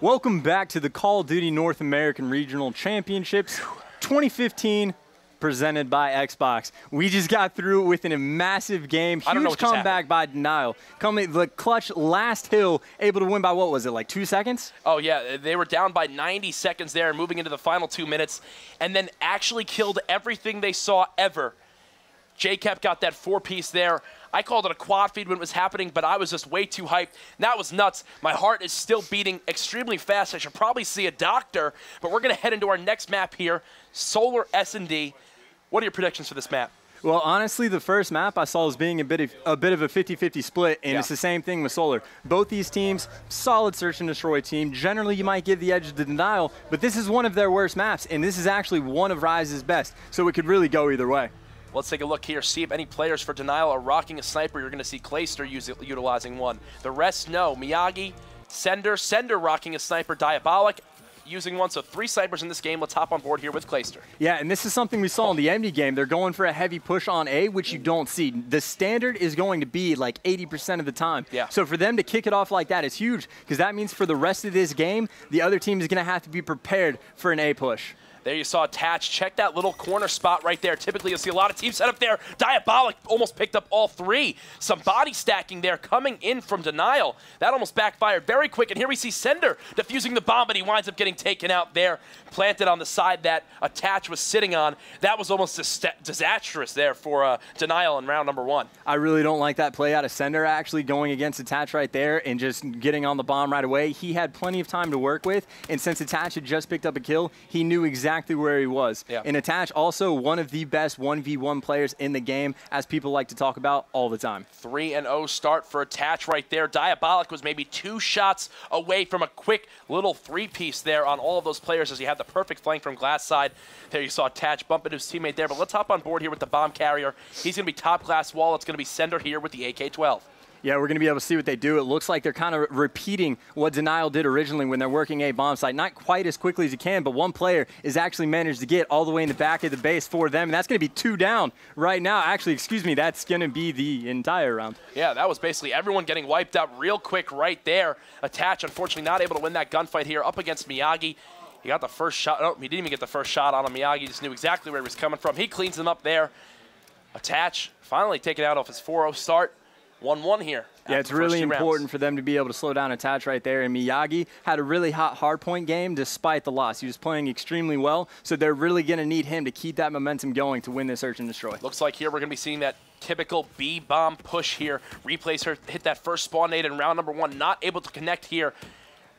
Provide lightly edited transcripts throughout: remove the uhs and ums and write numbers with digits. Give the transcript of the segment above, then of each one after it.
Welcome back to the Call of Duty North American Regional Championships 2015, presented by Xbox. We just got through with a massive game. Huge comeback by Denial. The clutch last hill, able to win by, what was it, like 2 seconds? Oh, yeah. They were down by 90 seconds there, moving into the final 2 minutes, and then actually killed everything they saw ever. JCap got that 4-piece there. I called it a quad feed when it was happening, but I was just way too hyped. That was nuts. My heart is still beating extremely fast. I should probably see a doctor, but we're going to head into our next map here, Solar S&D. What are your predictions for this map? Well, honestly, the first map I saw as being a bit of a 50-50 split, and it's the same thing with Solar. Both these teams, solid search and destroy team. Generally, you might give the edge to Denial, but this is one of their worst maps, and this is actually one of Rise's best, so it could really go either way. Let's take a look here, see if any players for Denial are rocking a sniper. You're going to see Clayster utilizing one. The rest, no. Miyagi, Sender rocking a sniper, Diabolic using one. So 3 snipers in this game. Let's hop on board here with Clayster. Yeah, and this is something we saw in the MD game. They're going for a heavy push on A, which you don't see. The standard is going to be like 80% of the time. Yeah. So for them to kick it off like that is huge, because that means for the rest of this game, the other team is going to have to be prepared for an A push. There you saw Attach. Check that little corner spot right there. Typically, you'll see a lot of teams set up there. Diabolic almost picked up all 3. Some body stacking there coming in from Denial. That almost backfired very quick. And here we see Sender defusing the bomb, but he winds up getting taken out there, planted on the side that Attach was sitting on. That was almost disastrous there for Denial in round number 1. I really don't like that play out of Sender, actually, going against Attach right there and just getting on the bomb right away. He had plenty of time to work with, and since Attach had just picked up a kill, he knew exactly where he was. Yeah. And Attach, also one of the best 1v1 players in the game, as people like to talk about all the time. 3-0 start for Attach right there. Diabolic was maybe 2 shots away from a quick little 3-piece there on all of those players as he had the perfect flank from glass side. There you saw Attach bump into his teammate there, but let's hop on board here with the bomb carrier. He's going to be top glass wall. It's going to be Sender here with the AK-12. Yeah, we're going to be able to see what they do. It looks like they're kind of repeating what Denial did originally when they're working a bomb site. Not quite as quickly as you can, but one player is actually managed to get all the way in the back of the base for them, and that's going to be 2 down right now. Actually, excuse me, that's going to be the entire round. Yeah, that was basically everyone getting wiped out real quick right there. Attach, unfortunately, not able to win that gunfight here up against Miyagi. He got the first shot. Oh, he didn't even get the first shot on him. Miyagi just knew exactly where he was coming from. He cleans him up there. Attach finally taken out off his 4-0 start. 1-1 here. Yeah, it's really important for them to be able to slow down Attach right there. And Miyagi had a really hot hardpoint game despite the loss. He was playing extremely well, so they're really going to need him to keep that momentum going to win this search and destroy. Looks like here we're going to be seeing that typical B-bomb push here. Replays her hit that first spawn nade in round number 1. Not able to connect here.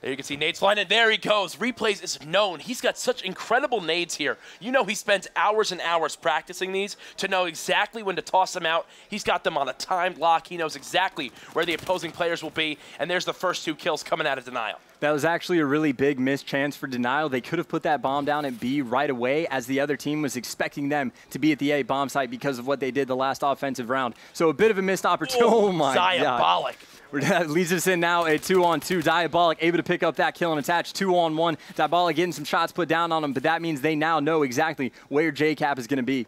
There you can see nades flying, and there he goes. Replays is known. He's got such incredible nades here. You know he spends hours and hours practicing these to know exactly when to toss them out. He's got them on a timed lock. He knows exactly where the opposing players will be, and there's the first 2 kills coming out of Denial. That was actually a really big missed chance for Denial. They could have put that bomb down at B right away, as the other team was expecting them to be at the A bomb site because of what they did the last offensive round. So a bit of a missed opportunity. Oh my God. Diabolic. That leads us in now a 2-on-2. Diabolic able to pick up that kill and Attach. 2-on-1. Diabolic getting some shots put down on him, but that means they now know exactly where JCap is going to be.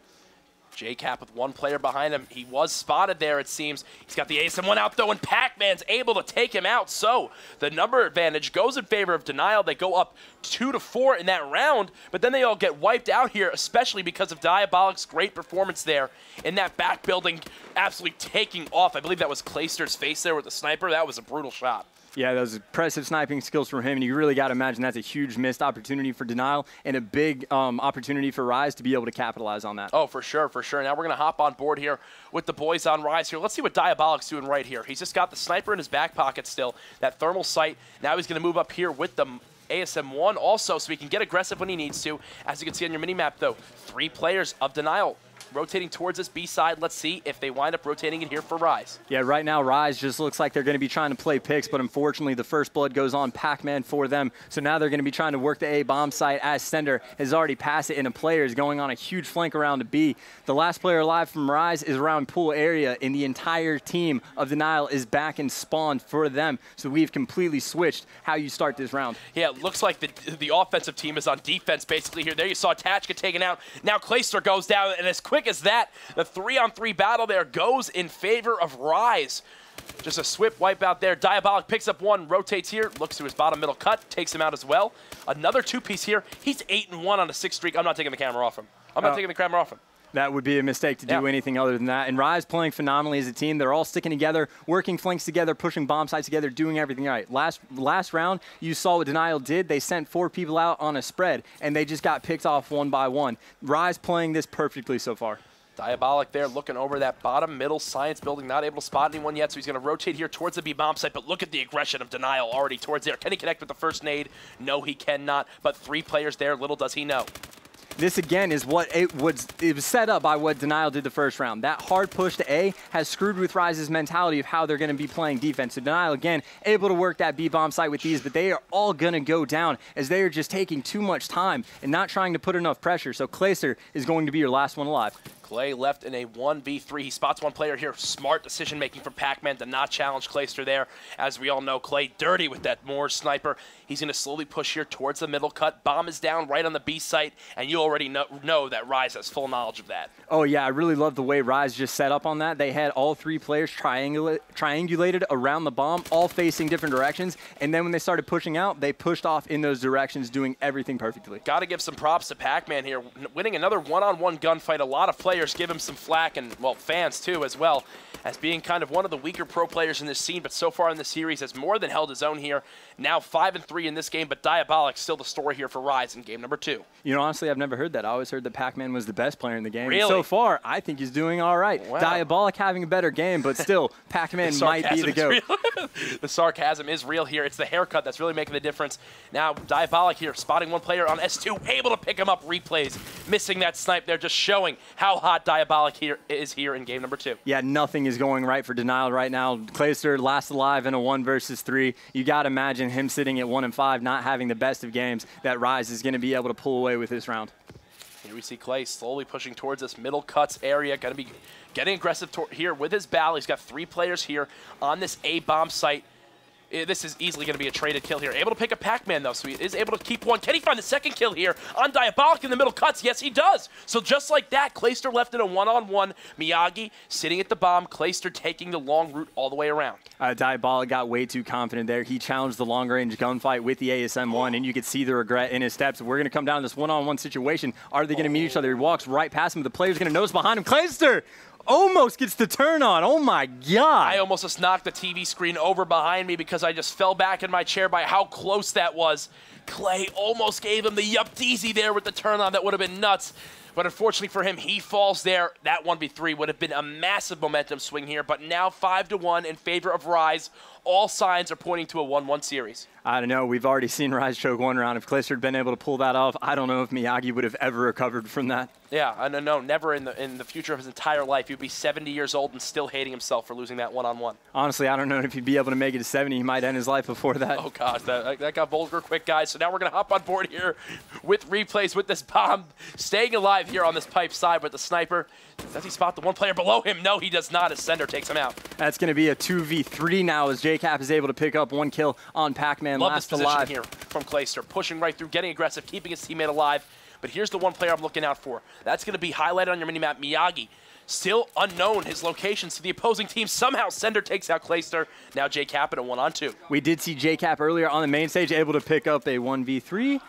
JCap with 1 player behind him. He was spotted there, it seems. He's got the ASM-1 out, though, and Pac-Man's able to take him out. So the number advantage goes in favor of Denial. They go up 2-4 in that round, but then they all get wiped out here, especially because of Diabolic's great performance there in that back building, absolutely taking off. I believe that was Clayster's face there with the sniper. That was a brutal shot. Yeah, those impressive sniping skills from him, and you really got to imagine that's a huge missed opportunity for Denial and a big opportunity for Rise to be able to capitalize on that. Oh, for sure, for sure. Now we're going to hop on board here with the boys on Rise here. Let's see what Diabolic's doing right here. He's just got the sniper in his back pocket still, that thermal sight. Now he's going to move up here with the ASM-1 also, so he can get aggressive when he needs to. As you can see on your mini-map, though, 3 players of Denial rotating towards this B side. Let's see if they wind up rotating it here for Rise. Yeah, right now Rise just looks like they're going to be trying to play picks, but unfortunately the first blood goes on Pac-Man for them. So now they're going to be trying to work the A bomb site as Sender has already passed it, and a player is going on a huge flank around to B. The last player alive from Rise is around pool area, and the entire team of Denial is back and spawned for them. So we've completely switched how you start this round. Yeah, it looks like the offensive team is on defense basically here. There you saw Attach get taken out. Now Clayster goes down, and as quick quick as that. The 3-on-3 battle there goes in favor of Rise. Just a swift wipe out there. Diabolic picks up one, rotates here, looks to his bottom middle cut, takes him out as well. Another two-piece here. He's 8-1 on a 6 streak. I'm not taking the camera off him. I'm not taking the camera off him. That would be a mistake to do anything other than that. And Rise playing phenomenally as a team. They're all sticking together, working flanks together, pushing bomb sites together, doing everything right. Last round, you saw what Denial did. They sent 4 people out on a spread, and they just got picked off one by one. Rise playing this perfectly so far. Diabolic there looking over that bottom middle science building, not able to spot anyone yet, so he's going to rotate here towards the B-bomb site, but look at the aggression of Denial already towards there. Can he connect with the first nade? No, he cannot, but 3 players there, little does he know. This, again, is what it was set up by what Denial did the first round. That hard push to A has screwed with Rise's mentality of how they're going to be playing defense. So Denial, again, able to work that B-bomb site with these, but they are all going to go down as they are just taking too much time and not trying to put enough pressure. So Clayster is going to be your last one alive. Clay left in a 1v3. He spots one player here. Smart decision-making from Pac-Man to not challenge Clayster there. As we all know, Clay dirty with that Moore sniper. He's going to slowly push here towards the middle cut. Bomb is down right on the B site, and you already know that Rise has full knowledge of that. Oh, yeah, I really love the way Rise just set up on that. They had all 3 players triangulated around the bomb, all facing different directions, and then when they started pushing out, they pushed off in those directions, doing everything perfectly. Got to give some props to Pac-Man here, winning another one-on-one gunfight. A lot of players give him some flack, and, well, fans too as well, as being kind of one of the weaker pro players in this scene, but so far in the series has more than held his own here. Now 5-3 in this game, but Diabolic still the story here for Rise in game number 2. You know, honestly, I've never heard that. I always heard that Pac-Man was the best player in the game. Really? And so far, I think he's doing all right. Wow. Diabolic having a better game, but still, Pac-Man might be the GOAT. The sarcasm is real here. It's the haircut that's really making the difference. Now, Diabolic here, spotting one player on S2, able to pick him up, replays, missing that snipe there, just showing how hot Diabolic is here in game number 2. Yeah, nothing is going right for Denial right now. Clayster last alive in a 1 versus 3. You got to imagine him sitting at 1-5, not having the best of games, that Rise is going to be able to pull away with this round. Here we see Clay slowly pushing towards this middle cuts area. Going to be getting aggressive here with his battle. He's got 3 players here on this A-bomb site. This is easily going to be a traded kill here. Able to pick a Pac-Man, though, so he is able to keep one. Can he find the second kill here on Diabolic in the middle cuts? Yes, he does. So just like that, Clayster left in a 1-on-1. Miyagi sitting at the bomb. Clayster taking the long route all the way around. Diabolic got way too confident there. He challenged the long-range gunfight with the ASM-1, and you could see the regret in his steps. We're going to come down to this 1-on-1 situation. Are they going to meet each other? He walks right past him. The player's going to notice behind him. Clayster almost gets the turn on. Oh, my God. I almost just knocked the TV screen over behind me because I just fell back in my chair by how close that was. Clay almost gave him the yup-deezy there with the turn on. That would have been nuts. But unfortunately for him, he falls there. That 1v3 would have been a massive momentum swing here. But now 5-1 in favor of Rise. All signs are pointing to a 1-1 series. I don't know. We've already seen Rise choke 1 round. If Clayster had been able to pull that off, I don't know if Miyagi would have ever recovered from that. Yeah, I don't know. Never in the future of his entire life. He'd be 70 years old and still hating himself for losing that 1-on-1. Honestly, I don't know if he'd be able to make it to 70. He might end his life before that. Oh, gosh. That got vulgar quick, guys. So now we're going to hop on board here with replays with this bomb. Staying alive here on this pipe side with the sniper. Does he spot the one player below him? No, he does not, as Sender takes him out. That's going to be a 2v3 now as JCap is able to pick up 1 kill on Pac-Man. Love last this position alive here from Clayster. Pushing right through, getting aggressive, keeping his teammate alive. But here's the one player I'm looking out for. That's going to be highlighted on your minimap, Miyagi. Still unknown, his locations to the opposing team. Somehow Sender takes out Clayster. Now JCap in a 1-on-2. We did see JCap earlier on the main stage able to pick up a 1v3.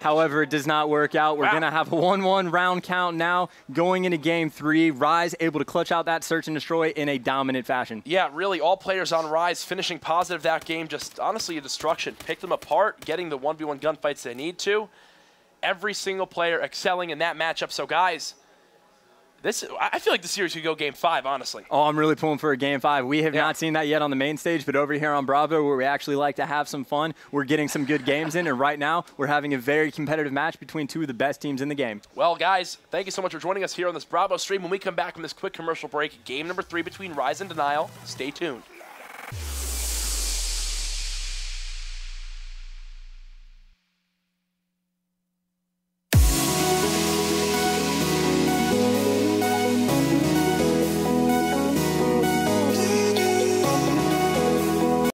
However, it does not work out. We're going to have a 1-1 round count now going into game 3. Rise able to clutch out that search and destroy in a dominant fashion. Yeah, really, all players on Rise finishing positive that game. Just honestly a destruction. Pick them apart, getting the 1v1 gunfights they need to. Every single player excelling in that matchup. So, guys, I feel like the series could go game 5, honestly. Oh, I'm really pulling for a game 5. We have not seen that yet on the main stage, but over here on Bravo, where we actually like to have some fun, we're getting some good games in, and right now, we're having a very competitive match between 2 of the best teams in the game. Well, guys, thank you so much for joining us here on this Bravo stream. When we come back from this quick commercial break, game number 3 between Rise and Denial. Stay tuned.